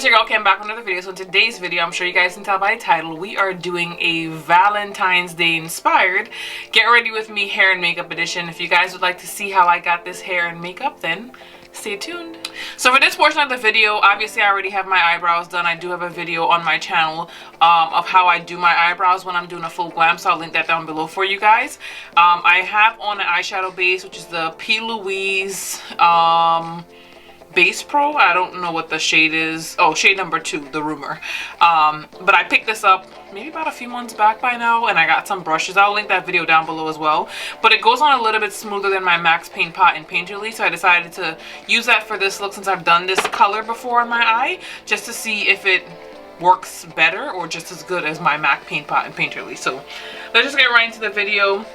it's your girl Kim back with another video. So in today's video, I'm sure you guys can tell by the title, we are doing a Valentine's Day inspired Get Ready With Me hair and makeup edition. If you guys would like to see how I got this hair and makeup, then stay tuned. So for this portion of the video, obviously I already have my eyebrows done. I do have a video on my channel of how I do my eyebrows when I'm doing a full glam, so I'll link that down below for you guys. I have on an eyeshadow base, which is the Plouise Base Pro. I don't know what the shade is. Oh, shade number 2, the rumor. But I picked this up maybe about a few months back by now, and I got some brushes. I'll link that video down below as well. But it goes on a little bit smoother than my MAC's Paint Pot and Painterly, so I decided to use that for this look since I've done this color before on my eye, just to see if it works better or just as good as my MAC Paint Pot and Painterly. So let's just get right into the video.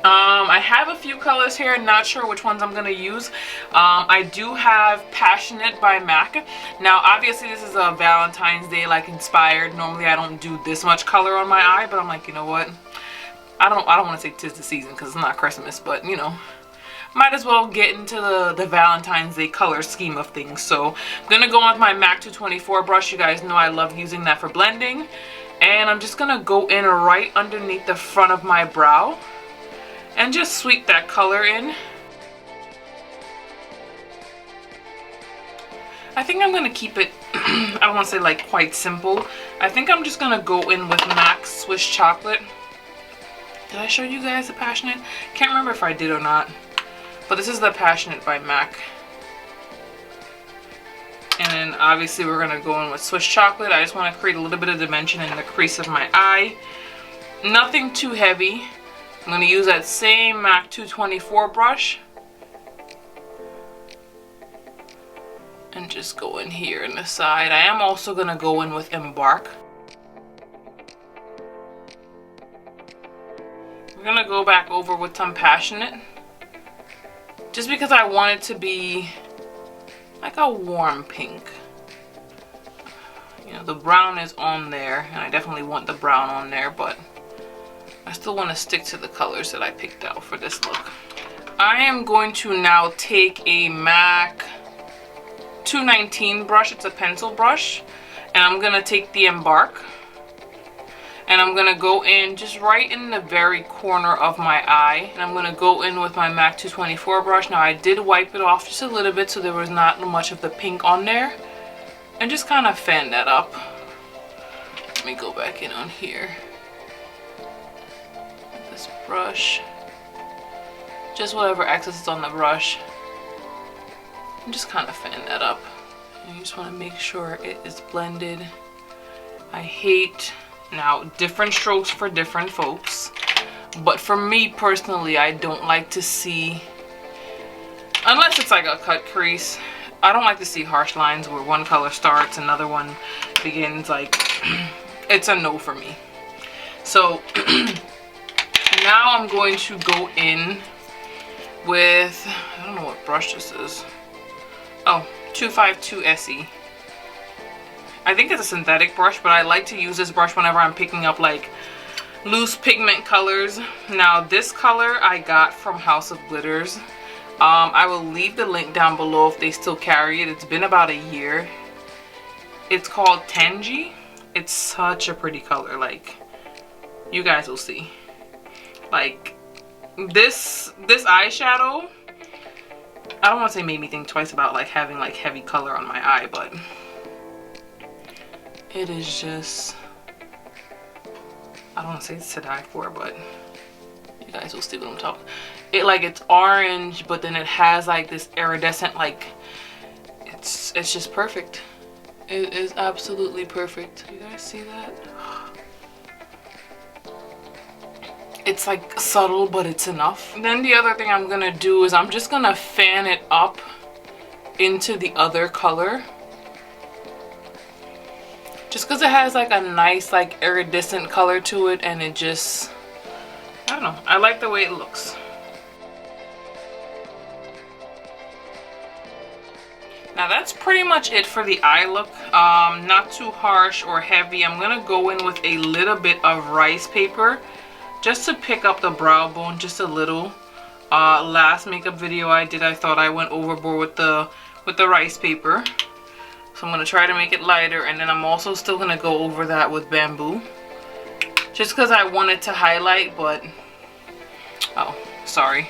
I have a few colors here, not sure which ones I'm going to use. I do have Passionate by MAC. Now obviously this is a Valentine's Day like inspired. Normally I don't do this much color on my eye, but I'm like, you know what, I don't want to say 'tis the season because it's not Christmas, but you know, might as well get into the Valentine's Day color scheme of things. So I'm going to go on with my MAC 224 brush. You guys know I love using that for blending, and I'm just going to go in right underneath the front of my brow and just sweep that color in. I think I'm going to keep it, I don't want to say like quite simple. I think I'm just going to go in with MAC Swiss Chocolate. Did I show you guys the Passionate? Can't remember if I did or not. But this is the Passionate by MAC. And then obviously we're going to go in with Swiss Chocolate. I just want to create a little bit of dimension in the crease of my eye. Nothing too heavy. I'm going to use that same MAC 224 brush and just go in here in the side. I am also going to go in with Embark. We're going to go back over with some Passionate, just because I want it to be like a warm pink. You know, the brown is on there, and I definitely want the brown on there, but I still want to stick to the colors that I picked out for this look. I am going to now take a MAC 219 brush. It's a pencil brush. And I'm going to take the Embark. And I'm going to go in just right in the very corner of my eye. And I'm going to go in with my MAC 224 brush. Now I did wipe it off just a little bit so there was not much of the pink on there. And just kind of fan that up. Let me go back in on here. This brush, just whatever excess is on the brush, and just kind of fan that up. And you just want to make sure it is blended. I hate, now different strokes for different folks, but for me personally, I don't like to see, unless it's like a cut crease, I don't like to see harsh lines where one color starts, another one begins. Like, it's a no for me. So now I'm going to go in with, I don't know what brush this is. Oh, 252 SE. I think it's a synthetic brush, but I like to use this brush whenever I'm picking up like loose pigment colors. Now this color I got from House of Glitters. I will leave the link down below if they still carry it. It's been about a year. It's called Tangy. It's such a pretty color. Like, you guys will see. Like, this eyeshadow, I don't want to say made me think twice about like having like heavy color on my eye, but it is just, I don't want to say it's to die for, but you guys will see what I'm talking. It's orange, but then it has like this iridescent, like, it's just perfect. It is absolutely perfect. You guys see that? It's like subtle, but it's enough. Then the other thing I'm gonna do is I'm just gonna fan it up into the other color, just because it has like a nice like iridescent color to it, and it just, I don't know, I like the way it looks. Now that's pretty much it for the eye look. Not too harsh or heavy. I'm gonna go in with a little bit of rice paper just to pick up the brow bone just a little. Last makeup video I did, I thought I went overboard with the rice paper. So I'm going to try to make it lighter, and then I'm also still going to go over that with bamboo. Just because I wanted to highlight, but... Oh, sorry.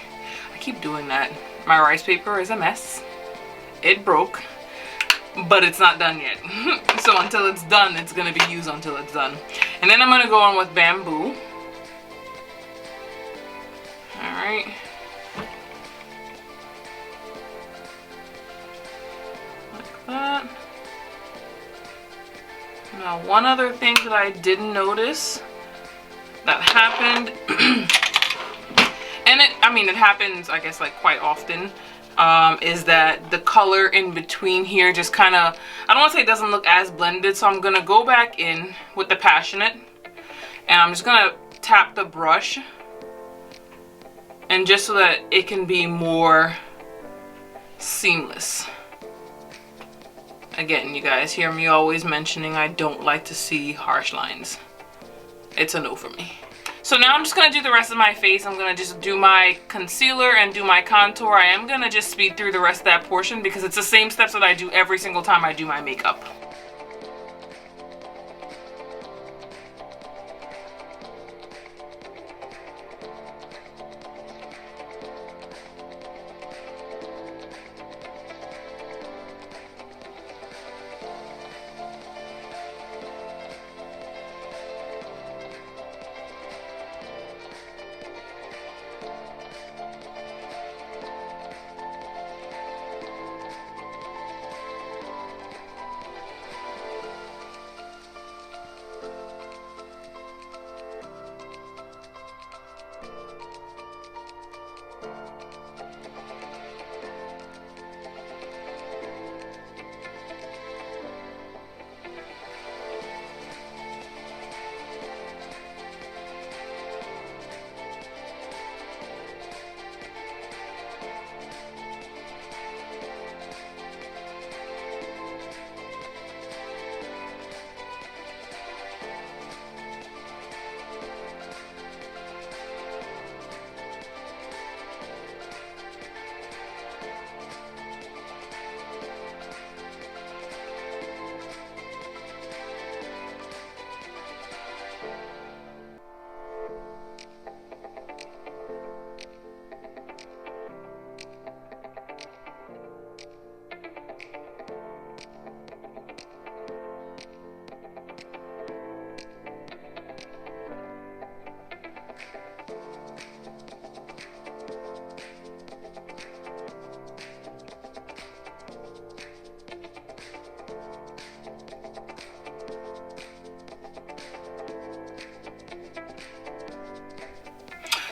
I keep doing that. My rice paper is a mess. It broke. But it's not done yet. So until it's done, it's going to be used until it's done. And then I'm going to go on with bamboo. Alright. Like that. Now, one other thing that I didn't notice that happened, and it happens, I guess, like quite often, is that the color in between here just kind of, I don't want to say it doesn't look as blended, so I'm going to go back in with the Passionate, and I'm just going to tap the brush, and just so that it can be more seamless. Again, you guys hear me always mentioning I don't like to see harsh lines. It's a no for me. So now I'm just going to do the rest of my face. I'm going to just do my concealer and do my contour. I am going to just speed through the rest of that portion because it's the same steps that I do every single time I do my makeup.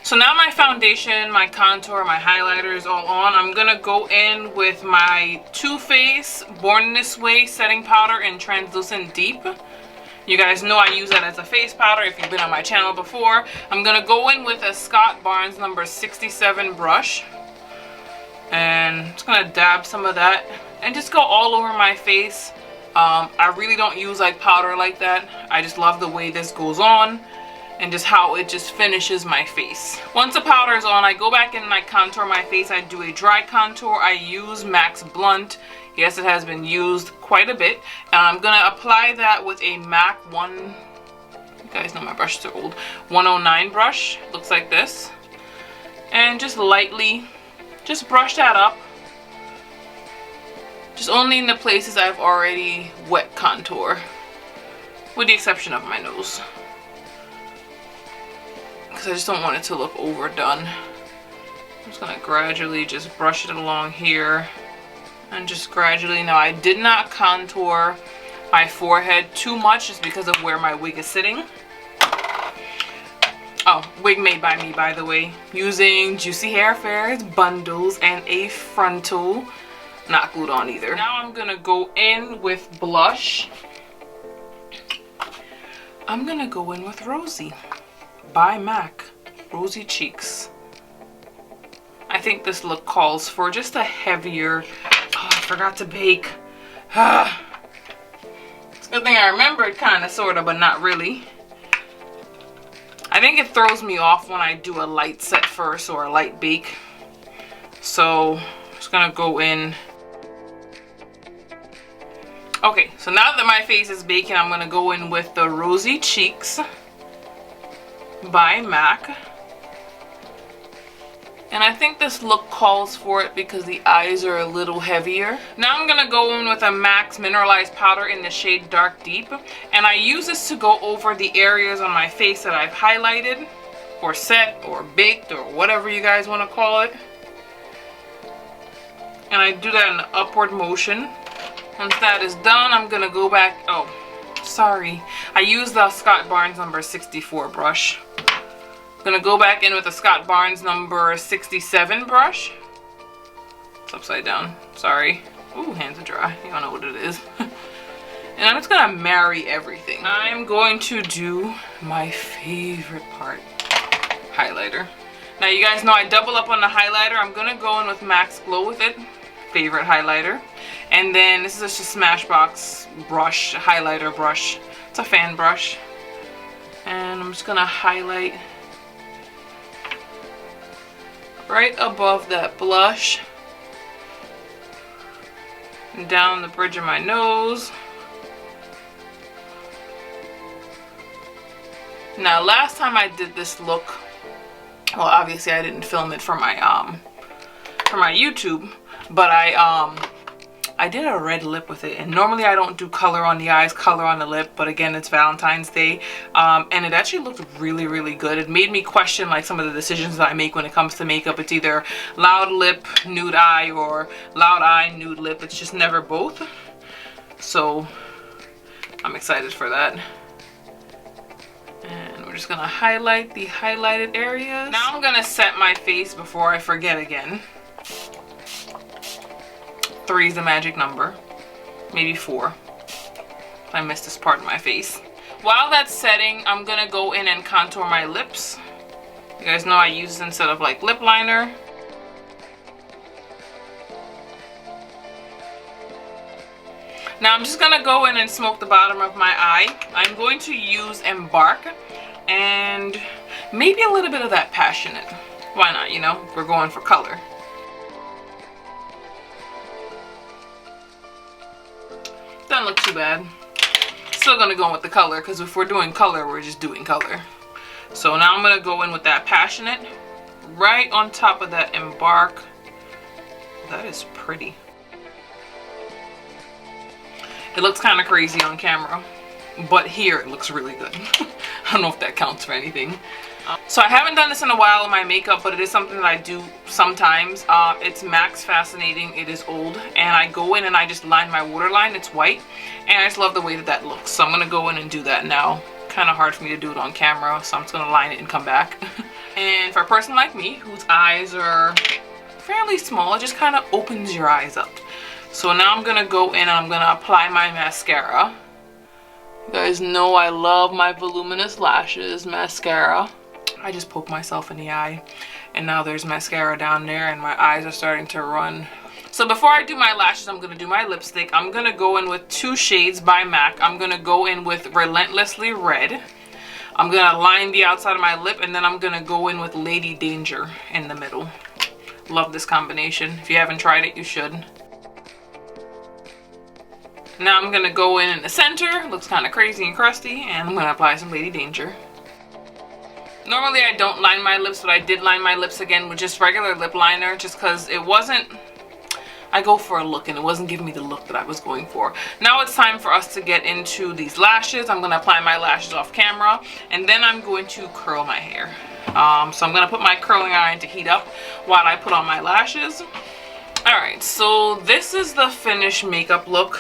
So now my foundation, my contour, my highlighter is all on. I'm going to go in with my Too Faced Born This Way setting powder in Translucent Deep. You guys know I use that as a face powder if you've been on my channel before. I'm going to go in with a Scott Barnes number 67 brush. And just going to dab some of that and just go all over my face. I really don't use like powder like that. I just love the way this goes on and just how it just finishes my face. Once the powder is on, I go back in and I contour my face. I do a dry contour. I use MAC's Blunt. Yes, it has been used quite a bit. And I'm gonna apply that with a MAC you guys know my brushes are old, 109 brush. Looks like this. And just lightly, just brush that up. Just only in the places I've already wet contour, with the exception of my nose. Because I just don't want it to look overdone. I'm just going to gradually just brush it along here. And just gradually, now I did not contour my forehead too much just because of where my wig is sitting. Oh, wig made by me, by the way. Using Juicy Hair Fairs bundles and a frontal. Not glued on either. Now I'm going to go in with blush. I'm going to go in with Rosy by MAC, Rosy Cheeks. I think this look calls for just a heavier, oh, I forgot to bake. It's a good thing I remembered, kind of, sort of, but not really. I think it throws me off when I do a light set first or a light bake. So, I'm just gonna go in. Okay, so now that my face is baking, I'm gonna go in with the Rosy Cheeks by MAC. And I think this look calls for it because the eyes are a little heavier. Now I'm gonna go in with a MAC's Mineralized Powder in the shade Dark Deep. And I use this to go over the areas on my face that I've highlighted, or set, or baked, or whatever you guys wanna call it. And I do that in an upward motion. Once that is done, I'm gonna go back, oh, sorry. I use the Scott Barnes number 64 brush. I'm gonna go back in with a Scott Barnes number 67 brush. It's upside down, sorry. Ooh, hands are dry, you don't know what it is. And I'm just gonna marry everything. I'm going to do my favorite part, highlighter. Now you guys know I double up on the highlighter. I'm gonna go in with MAC's Glow With It, favorite highlighter. And then this is just a Smashbox brush, highlighter brush. It's a fan brush. And I'm just gonna highlight right above that blush and down the bridge of my nose. Now last time I did this look, well obviously I didn't film it for my YouTube, but I did a red lip with it, and normally I don't do color on the eyes, color on the lip, but again, it's Valentine's Day, and it actually looked really, really good. It made me question like some of the decisions that I make when it comes to makeup. It's either loud lip, nude eye, or loud eye, nude lip. It's just never both. So I'm excited for that. And we're just gonna highlight the highlighted areas. Now I'm gonna set my face before I forget again. 3 is the magic number, maybe 4. I missed this part of my face. While that's setting, I'm gonna go in and contour my lips. You guys know I use this instead of like lip liner. Now I'm just gonna go in and smoke the bottom of my eye. I'm going to use Embark and maybe a little bit of that Passionate. Why not, you know, we're going for color. Doesn't look too bad. Still gonna go in with the color, because if we're doing color, we're just doing color. So now I'm gonna go in with that Passionate right on top of that Embark. That is pretty. It looks kind of crazy on camera, but here it looks really good. I don't know if that counts for anything. So I haven't done this in a while in my makeup, but it is something that I do sometimes. It's MAC's Fascinating. It is old, and I go in and I just line my waterline. It's white, and I just love the way that that looks. So I'm gonna go in and do that now. Kind of hard for me to do it on camera, so I'm just gonna line it and come back. And for a person like me whose eyes are fairly small, it just kind of opens your eyes up. So now I'm gonna go in and I'm gonna apply my mascara. You guys know I love my voluminous lashes mascara. I just poke myself in the eye, and now there's mascara down there and my eyes are starting to run. So before I do my lashes, I'm gonna do my lipstick. I'm gonna go in with 2 shades by MAC. I'm gonna go in with Relentlessly Red. I'm gonna line the outside of my lip, and then I'm gonna go in with Lady Danger in the middle. Love this combination. If you haven't tried it, you should. Now I'm gonna go in the center. Looks kind of crazy and crusty, and I'm gonna apply some Lady Danger. Normally I don't line my lips, but I did line my lips again with just regular lip liner, just because it wasn't, I go for a look and it wasn't giving me the look that I was going for. Now it's time for us to get into these lashes. I'm gonna apply my lashes off camera, and then I'm going to curl my hair. So I'm gonna put my curling iron to heat up while I put on my lashes. Alright, so this is the finished makeup look.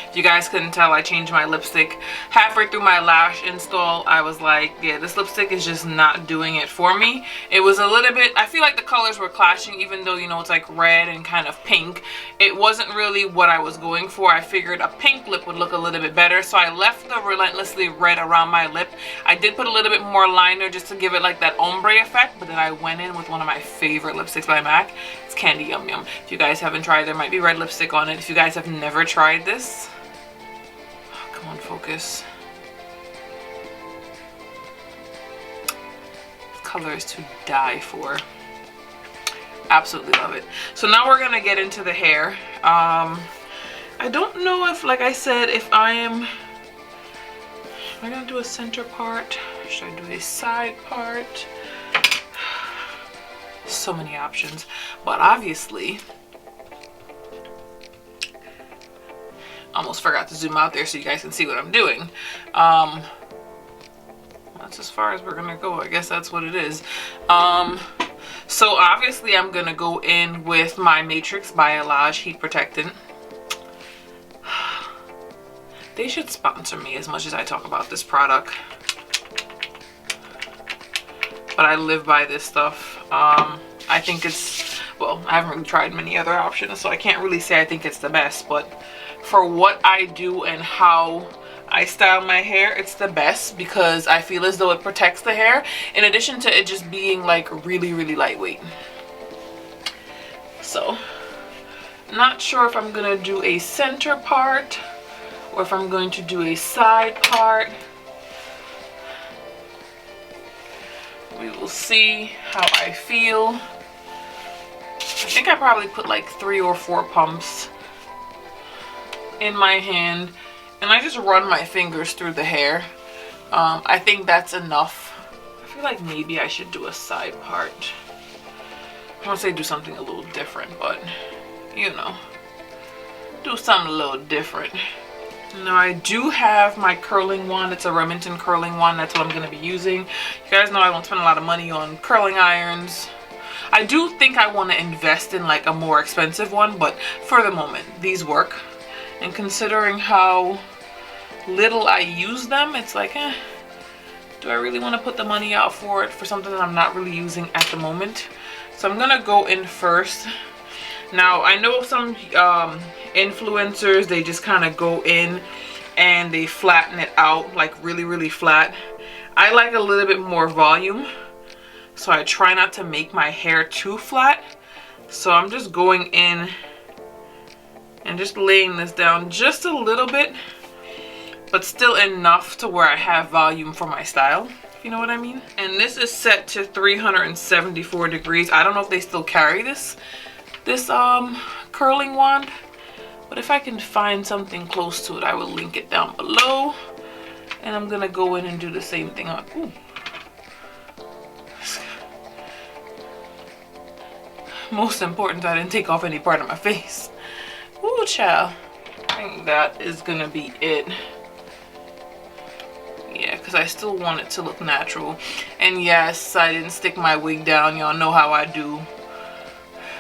If you guys couldn't tell, I changed my lipstick halfway through my lash install. I was like, yeah, this lipstick is just not doing it for me. It was a little bit, I feel like the colors were clashing, even though, you know, it's like red and kind of pink. It wasn't really what I was going for. I figured a pink lip would look a little bit better, so I left the Relentlessly Red around my lip. I did put a little bit more liner just to give it like that ombre effect, but then I went in with one of my favorite lipsticks by MAC. It's Candy Yum Yum. If you guys haven't tried, there might be red lipstick on it. If you guys have never tried this, come on, focus. This color is to die for. Absolutely love it. So now we're gonna get into the hair. I I don't know if, like I said, if am I gonna do a center part? Should I do a side part? So many options, but obviously, almost forgot to zoom out there so you guys can see what I'm doing. That's as far as we're gonna go. I guess that's what it is. So obviously I'm gonna go in with my Matrix Biolage Heat Protectant. They should sponsor me as much as I talk about this product. But I live by this stuff. I think it's, well, I haven't really tried many other options, so I can't really say I think it's the best, but for what I do and how I style my hair, it's the best because I feel as though it protects the hair in addition to it just being like really, really lightweight. So, not sure if I'm gonna do a center part or if I'm going to do a side part. We will see how I feel. I think I probably put like 3 or 4 pumps in my hand and I just run my fingers through the hair. I think that's enough. I feel like maybe I should do a side part. I want to say do something a little different, but you know, do something a little different. Now I do have my curling wand. It's a Remington curling wand. That's what I'm going to be using. You guys know I don't spend a lot of money on curling irons. I do think I want to invest in like a more expensive one, but for the moment these work. And considering how little I use them, it's like, do I really want to put the money out for it for something that I'm not really using at the moment? So I'm gonna go in first. Now I know some influencers, they just kind of go in and they flatten it out like really, really flat. I like a little bit more volume, so I try not to make my hair too flat. So I'm just going in and just laying this down just a little bit, but still enough to where I have volume for my style, if you know what I mean. And this is set to 374 degrees. I don't know if they still carry this curling wand, but if I can find something close to it, I will link it down below. And I'm gonna go in and do the same thing on. Ooh. Most important, I didn't take off any part of my face. Ooh, child. I think that is gonna be it. Yeah, because I still want it to look natural. And yes, I didn't stick my wig down. Y'all know how I do.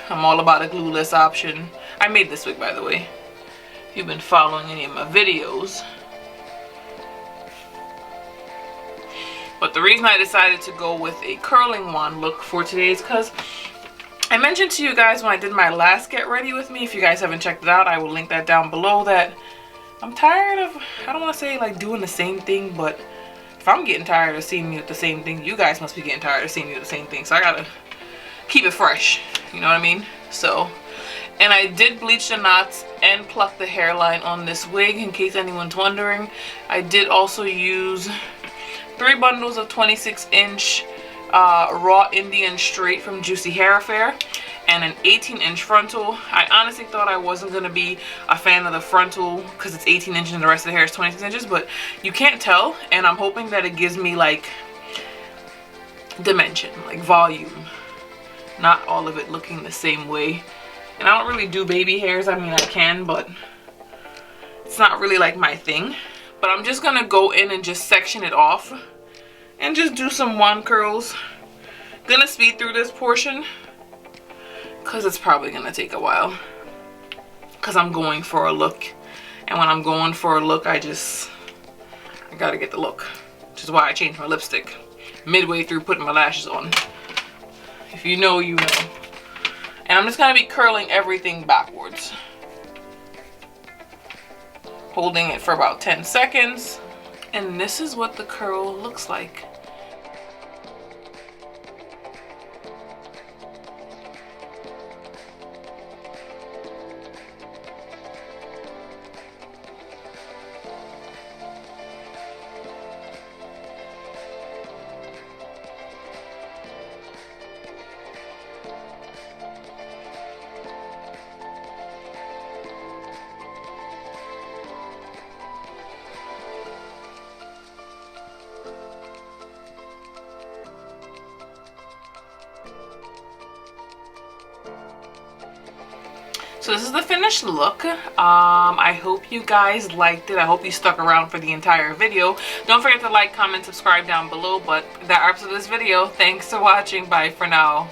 I'm all about a glueless option. I made this wig, by the way, if you've been following any of my videos. But the reason I decided to go with a curling wand look for today is because I mentioned to you guys when I did my last Get Ready With Me, if you guys haven't checked it out, I will link that down below, that I'm tired of, I don't want to say like doing the same thing, but if I'm getting tired of seeing me with the same thing, you guys must be getting tired of seeing me with the same thing. So I gotta keep it fresh, you know what I mean? So, and I did bleach the knots and pluck the hairline on this wig, in case anyone's wondering. I did also use 3 bundles of 26-inch raw Indian straight from Juicy Hair Affair and an 18-inch frontal. I honestly thought I wasn't going to be a fan of the frontal because it's 18 inches and the rest of the hair is 26 inches, but you can't tell, and I'm hoping that it gives me like dimension, like volume, not all of it looking the same way. And I don't really do baby hairs. I mean, I can, but it's not really like my thing. But I'm just gonna go in and just section it off and just do some wand curls. Gonna speed through this portion because it's probably gonna take a while, because I'm going for a look, and when I'm going for a look, I gotta get the look, which is why I changed my lipstick midway through putting my lashes on. If you know, you know. And I'm just gonna be curling everything backwards, holding it for about 10 seconds. And this is what the curl looks like. So this is the finished look. I hope you guys liked it. I hope you stuck around for the entire video. Don't forget to like, comment, subscribe down below. But that wraps up this video. Thanks for watching. Bye for now.